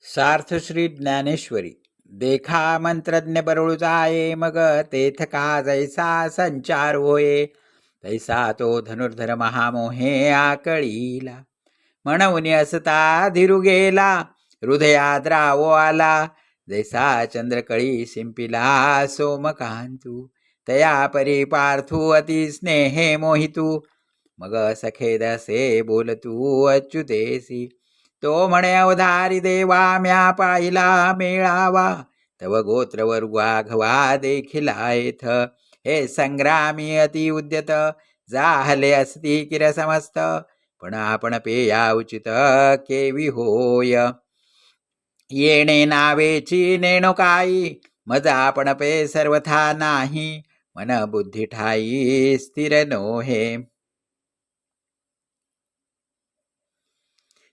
सार्थ श्री ज्ञानेश्वरी देखा मंत्रज्ञ बरुळ जाये मग तेथ का जैसा संचार होये तैसा तो धनुर्धर महामोहे आकळीला म्हणून असता धीरू गेला हृदयाद्रावो आला जैसा चंद्रकळी शिंपिला सोमकांतू तया परी पार्थू अति स्नेहे मोहितू मग सखे दसे बोलतू अच्युतेसी तो म्हणे अवधारी देवा म्या पाहिला मेळावा तव गोत्र वर्गाघवा देखिला येथ हे संग्रामी अति उद्यत जाहले असती किर समस्त पण आपण पेया उचित केवी होय येणे नावेची नेणो काही मज आपण पे सर्वथा नाही मन बुद्धी ठाई स्थिर नोहे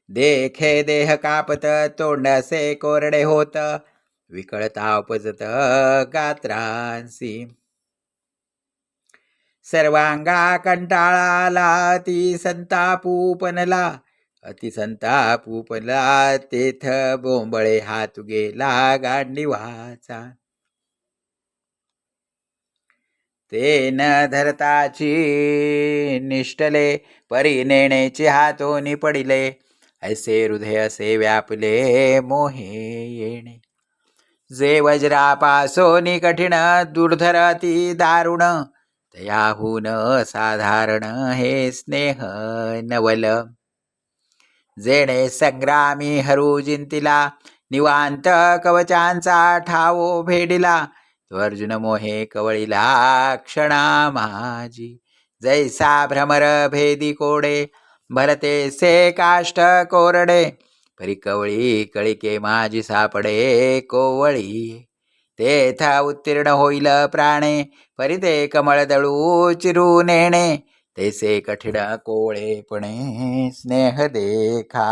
देखे देह कापत तोंडसे कोरडे होत विकळता उपजत गात्रांसी सर्वांगा कंटाळाला अतिसंतापूपनला तेथ बोंबळे हात गेला गांडीवाचा ते न धरताची निष्ठले परी नेण्याची हातोनी पडिले ऐसे हृदय असे व्यापले मोहे येणे जे वज्रापासोनी कठीण दुर्धर अति दारुण तयाहून साधारण हे स्नेह नवल जेणे संग्रामी हरू जिंतिला निवांत कवचांचा ठावो भेडिला तो अर्जुन मोहे कवळीला क्षणा माझी जैसा भ्रमर भेदी कोडे भरते से काष्ट कोरडे परी कवळी कळिके माझी सापडे कोवळी तेथ उत्तीर्ण होईल प्राणे परी ते कमळ दळू चिरू नेणे तैसे कठीण कोवळेपणे स्नेह देखा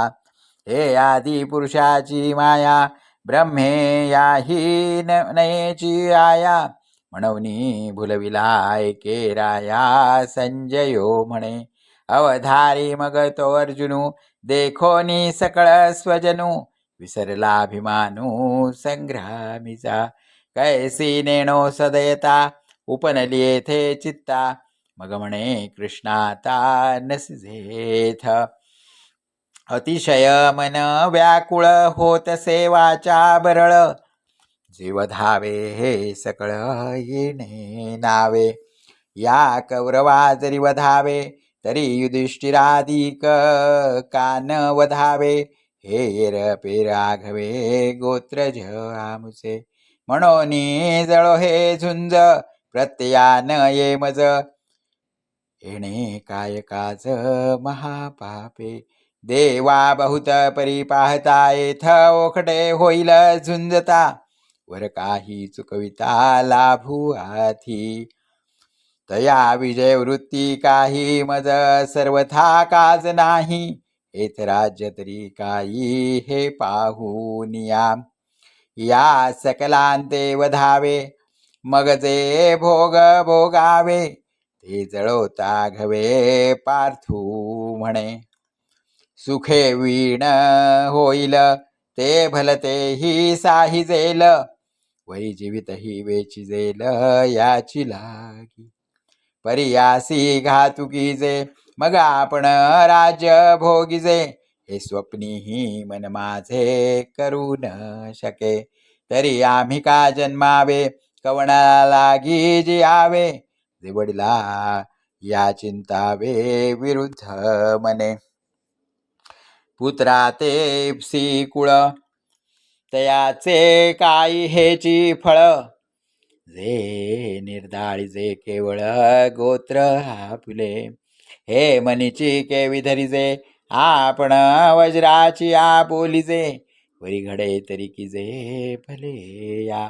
हे आदी पुरुषाची माया ब्रह्मे याही नयेची आया म्हणून भुलविला ऐके राया संजयो म्हणे अवधारी मग तो अर्जुनू देखोनी सकळ स्वजनू विसरला अभिमानू संग्रामीचा कैसी नेणो सदयता उपनली येथे चित्ता मग म्हणे कृष्णाता नसिजेथ अतिशय मन व्याकुळ होत सेवाच्या बरळ जीव धावे हे सकळ येणे नावे या कौरवा जरी वधावे तरी युधिष्ठिराधिक कान वधावे हे रपे राघवे गोत्रज आमुचे म्हणून जळो हे झुंज प्रत्ययान ये मज येणे काय काज महापापे देवा बहुत परी पाहता येथ ओखटे होईल झुंजता वर काही चुकविता लाभू आधी तया विजय वृत्ती काही मज सर्वथा काज नाही हेच राज्य तरी काही हे पाहून या सकलांते वधावे मग जे भोग भोगावे ते जळवता घवे पार्थू म्हणे सुखे वीण होईल ते भलते ही साहिजेल वरी जीवित ही वेचिजेल याची लागी परियासी घातुकीजे मग आपण राज्य भोगिजे हे स्वप्नीही मन माझे करू न शके तरी आम्ही का जन्मावे कवणाला लागी जी आवे जे वडिला या चिंतावे विरुद्ध मने पुत्रा ते कुळ तयाचे काही हेची फळ जे निर्दाळी जे केवळ गोत्र आपुले हे मनीची केवी धरिजे आपण वज्राची आपोलिजे वरी घडे तरी की जे भले या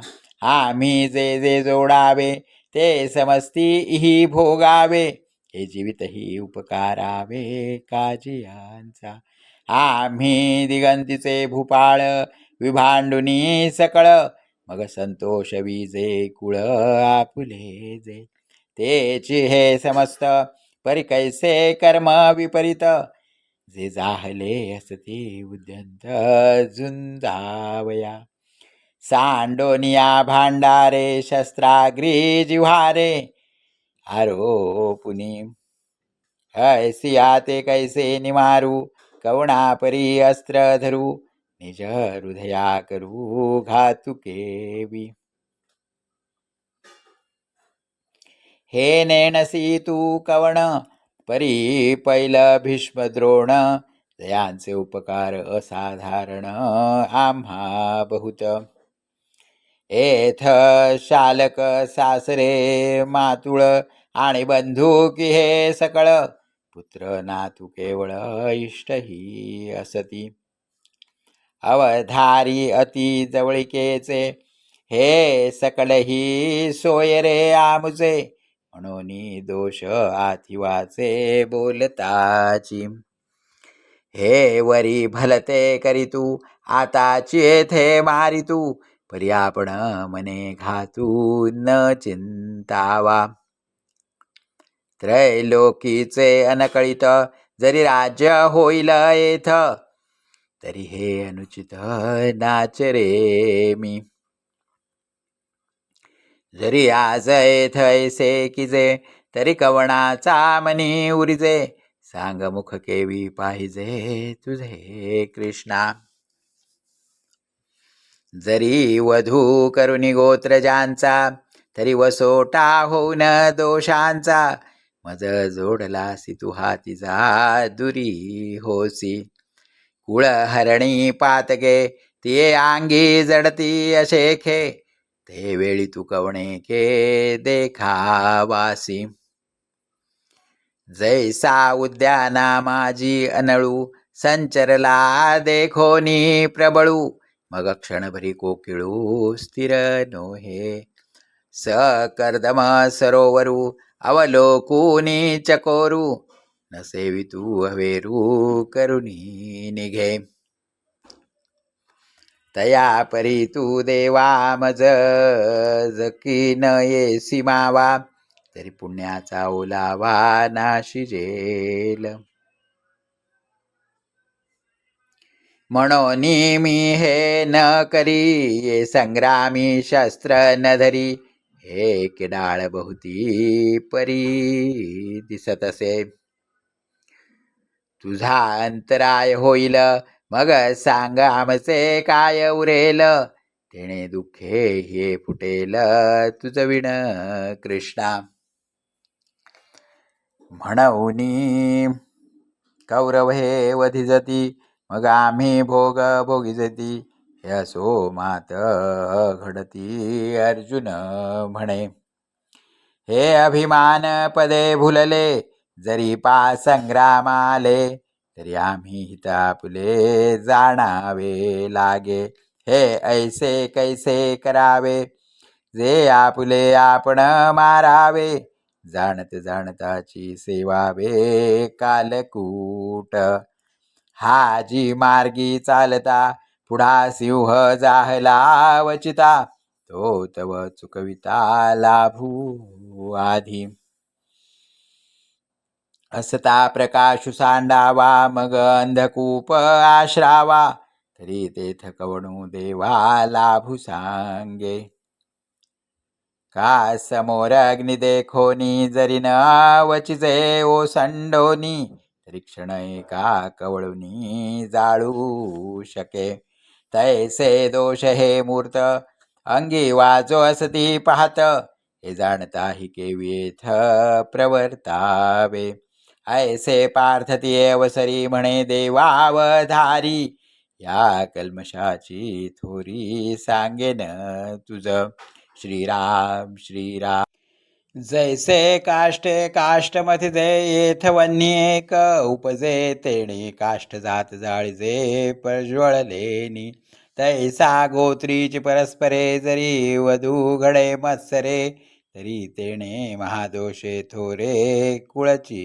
आम्ही जे जे जोडावे ते समस्ती ही भोगावे हे जीवित ही उपकारावे काजियांचा आम्ही दिगंतीचे भूपाळ विभांडुनी सकळ मग संतोष विजे कुळ आपुले जे तेची हे समस्त परी कैसे कर्म विपरीत जे जाहले असती उद्यंत झुंजावया. सांडोनिया भांडारे शस्त्राग्री जिव्हारे आरोपुनी ऐसिया ते कैसे निमारू कवणापरी अस्त्र धरू निज हृदया करू घातुकेवी. हे नेणसी तू कवण परी पैल भीष्म द्रोण दयांचे उपकार असाधारण आम्हा बहुत. एथ शालक सासरे मातुळ आणि बंधू की हे सकळ पुत्र नातू केवळ इष्ट ही असती. अवधारी अति जवळिकेचे हे सकल ही सोय रे आमुचे म्हणून दोष आथिवाचे बोलताची. हे वरी भलते करीतू आताची येथे मारितू परी आपण मने घातू न चिंतावा. त्रैलोकीचे अनकळित जरी राज्य होईल येथ तरी हे अनुचित नाच रे मी. जरी आज येथ ऐसे किजे तरी कवणाचा मनी उरिजे सांग मुख केवी पाहिजे तुझे कृष्णा. जरी वधू करुणी गोत्र ज्यांचा तरी वसोटा होऊन दोषांचा मज जोडलासी तू हातीचा दुरी होसी. कुळ हरणी पातके तिये अंगी जडती अशेखे ते वेळी तू कवणे के देखावासी. जैसा उद्याना माझी अनळू संचरला देखोनी प्रबळू मग क्षणभरी कोकिळू स्थिर नोहे. सकर्दम सरोवरू अवलोकुनी चकोरू न सेवितू हवेरू करुणी निघे. तया परी तू देवा मज जकीन ये सीमावा तरी पुण्याचा ओलावा नाशिजेल. म्हणून मी हे न करी ये संग्रामी शस्त्र न धरी हे किडाळ बहुती परी दिसत असे. तुझा अंतराय होईल मग सांग आमचे काय उरेल तेणे दुःखे हे फुटेल तुझ विण कृष्णा. म्हणून कौरव हे वधिजती मग आम्ही भोग भोगिजती हे असो मात घडती अर्जुन म्हणे. हे अभिमान पदे भुलले जरी पा संग्रामाले तरी आम्ही हित आपुले जाणावे लागे. हे ऐसे कैसे करावे जे आपुले आपण मारावे जाणत जाणताची सेवावे कालकूट. हा जी मार्गी चालता पुढा सिंह जाहला वचिता तो तव चुकविता लाभू आधी. असता प्रकाशु सांडावा मग अंधकूप आश्रावा तरी तेथ कवणू देवा लाभू सांगे. का समोर अग्नि देखोनी जरी न वचिजे ओ संडोनी तरी क्षण एका कवळुनी जाळू शके. तैसे दोष हे मूर्त अंगी वाजो असती पाहत हे जाणता हि केव्येथ प्रवर्तावे. ऐसे पार्थती अवसरी म्हणे देवावधारी या कल्मशाची थोरी सांगेन तुझ. श्रीराम श्रीराम. जैसे काष्टे काष्टमथिजे येथ वन्नी एक उपजे तेणे काष्ट जात जाळीजे प्रज्वळलेनी. तैसा गोत्रीची परस्परे जरी वधू घडे मत्सरे तरी तेणे महादोषे थोरे कुळची